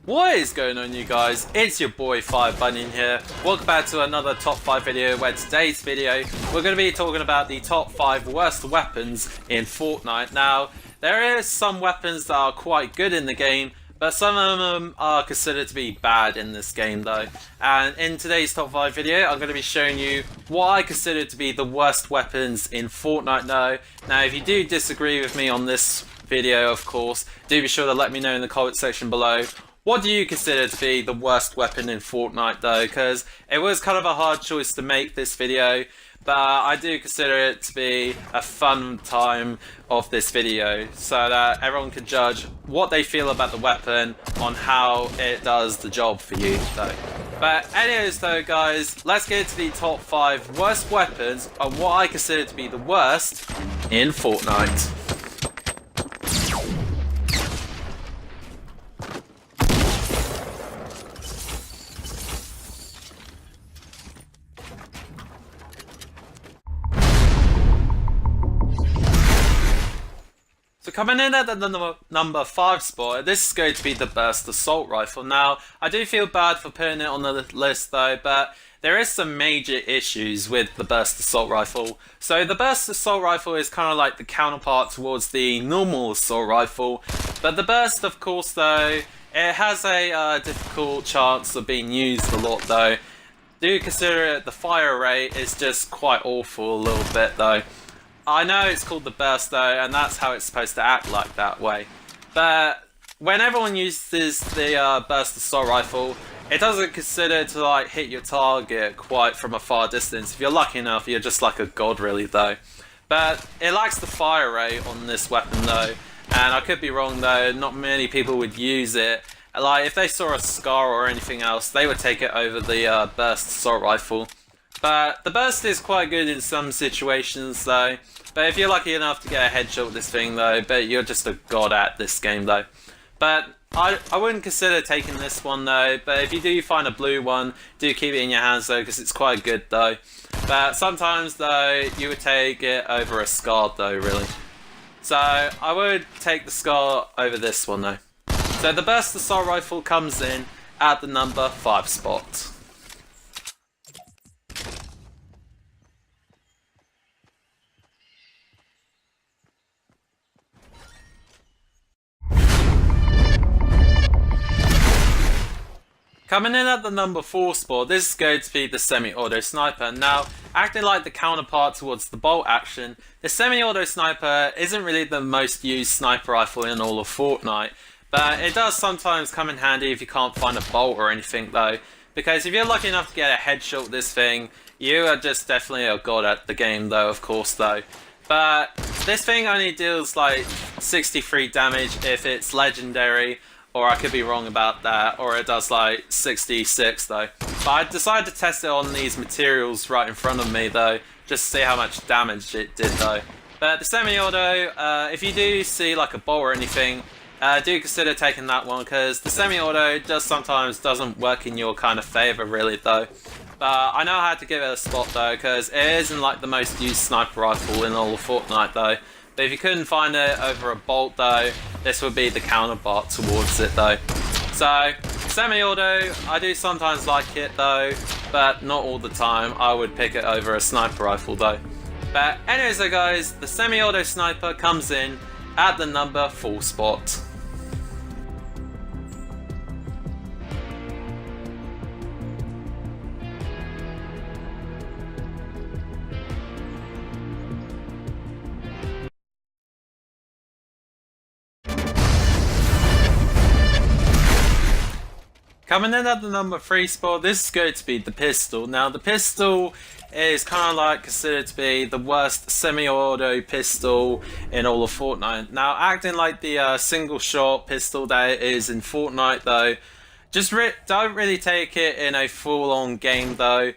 What is going on, you guys? It's your boy Fire Bunny here. Welcome back to another top 5 video, where today's video we're going to be talking about the top 5 worst weapons in Fortnite. Now, there is some weapons that are quite good in the game, but some of them are considered to be bad in this game though. And in today's top 5 video, I'm going to be showing you what I consider to be the worst weapons in Fortnite though. Now, if you do disagree with me on this video, of course, do be sure to let me know in the comment section below. What do you consider to be the worst weapon in Fortnite though? Because it was kind of a hard choice to make this video, but I do consider it to be a fun time of this video so that everyone can judge what they feel about the weapon on how it does the job for you though. But anyways though guys, let's get into the top 5 worst weapons and what I consider to be the worst in Fortnite. So coming in at the number 5 spot, this is going to be the Burst Assault Rifle. Now, I do feel bad for putting it on the list though, but there is some major issues with the Burst Assault Rifle. So the Burst Assault Rifle is kind of like the counterpart towards the normal Assault Rifle, but the Burst, of course though, it has a difficult chance of being used a lot though. Do consider it, the fire rate is just quite awful a little bit though. I know it's called the Burst though, and that's how it's supposed to act like that way. But when everyone uses the Burst Assault Rifle, it doesn't consider to like hit your target quite from a far distance. If you're lucky enough, you're just like a god really though. But it lacks the fire rate on this weapon though, and I could be wrong though, not many people would use it. Like if they saw a Scar or anything else, they would take it over the Burst Assault Rifle. But the Burst is quite good in some situations though. But if you're lucky enough to get a headshot with this thing though, but you're just a god at this game though. But I wouldn't consider taking this one though, but if you do find a blue one, do keep it in your hands though, because it's quite good though. But sometimes though, you would take it over a Scar though, really. So I would take the Scar over this one though. So the Burst Assault Rifle comes in at the number 5 spot. Coming in at the number 4 spot, this is going to be the Semi-Auto Sniper. Now, acting like the counterpart towards the bolt action, the Semi-Auto Sniper isn't really the most used sniper rifle in all of Fortnite, but it does sometimes come in handy if you can't find a bolt or anything though, because if you're lucky enough to get a headshot with this thing, you are just definitely a god at the game though, of course though. But this thing only deals like 63 damage if it's legendary, or I could be wrong about that, or it does like 66 though. But I decided to test it on these materials right in front of me though, just to see how much damage it did though. But the semi-auto, if you do see like a bolt or anything, do consider taking that one, because the semi-auto just sometimes doesn't work in your kind of favour really though. But I know how to give it a spot though, because it isn't like the most used sniper rifle in all of Fortnite though. But if you couldn't find it over a bolt though, this would be the counterpart towards it though. So, semi-auto, I do sometimes like it though, but not all the time. I would pick it over a sniper rifle though. But anyways though guys, the semi-auto sniper comes in at the number 4 spot. Coming in at the number 3 spot, this is going to be the pistol. Now the pistol is kind of like considered to be the worst semi-auto pistol in all of Fortnite. Now acting like the single shot pistol that it is in Fortnite though, just don't really take it in a full-on game though.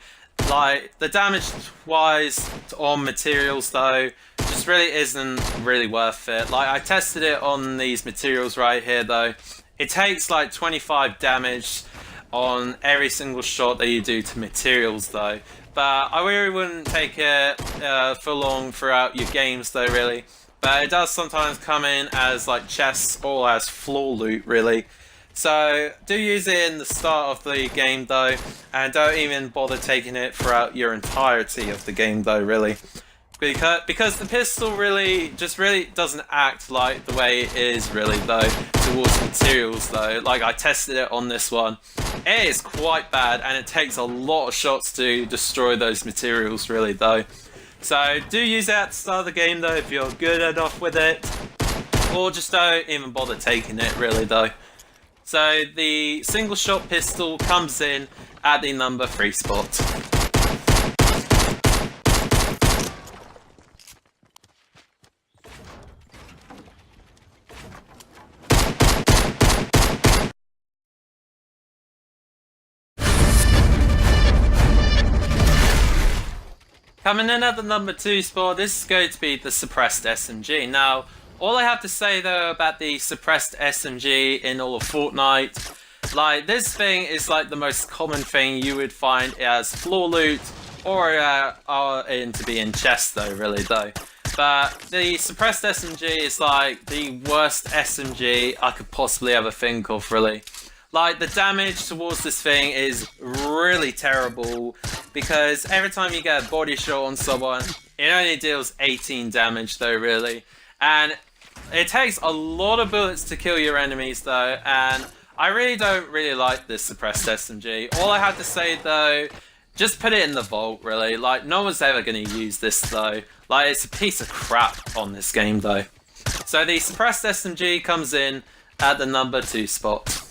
Like the damage wise on materials though, just really isn't really worth it. Like I tested it on these materials right here though. It takes like 25 damage on every single shot that you do to materials though. But I really wouldn't take it for long throughout your games though really. But it does sometimes come in as like chests or as floor loot really. So do use it in the start of the game though, and don't even bother taking it throughout your entirety of the game though, really. Because the pistol really doesn't act like the way it is really though towards materials though. Like I tested it on this one. It is quite bad and it takes a lot of shots to destroy those materials really though. So do use it at the start of the game though if you're good enough with it. Or just don't even bother taking it really though. So the single shot pistol comes in at the number 3 spot. Coming in at the number 2 spot, this is going to be the suppressed SMG. Now, all I have to say though about the suppressed SMG in all of Fortnite, like this thing is like the most common thing you would find as floor loot or to be in chests though, really though. But the suppressed SMG is like the worst SMG I could possibly ever think of, really. Like, the damage towards this thing is really terrible because every time you get a body shot on someone, it only deals 18 damage though, really. And it takes a lot of bullets to kill your enemies though, and I really don't like this suppressed SMG. All I have to say though, just put it in the vault, really. Like, no one's ever going to use this though. Like, it's a piece of crap on this game though. So the suppressed SMG comes in at the number 2 spot.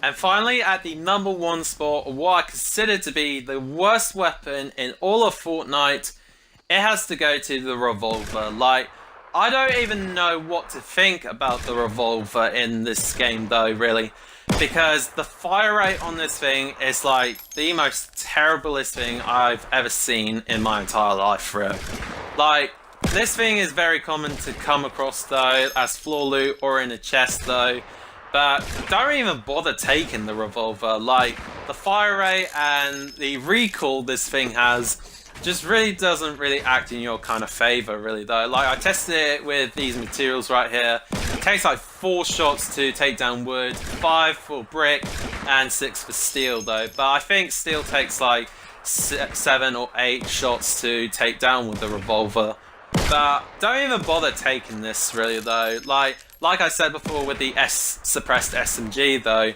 And finally, at the number 1 spot, what I consider to be the worst weapon in all of Fortnite, it has to go to the revolver. Like, I don't even know what to think about the revolver in this game though, really. Because the fire rate on this thing is like the most terriblest thing I've ever seen in my entire life, really. Like, this thing is very common to come across though, as floor loot or in a chest though. But don't even bother taking the revolver. Like, the fire rate and the recoil this thing has just really doesn't really act in your kind of favor, really though. Like, I tested it with these materials right here. It takes like 4 shots to take down wood, 5 for brick, and 6 for steel though. But I think steel takes like 7 or 8 shots to take down with the revolver. But don't even bother taking this, really though. Like I said before with the suppressed SMG though,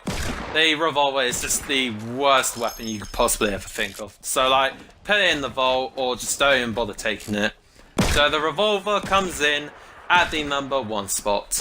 the revolver is just the worst weapon you could possibly ever think of. So like, put it in the vault or just don't even bother taking it. So the revolver comes in at the number 1 spot.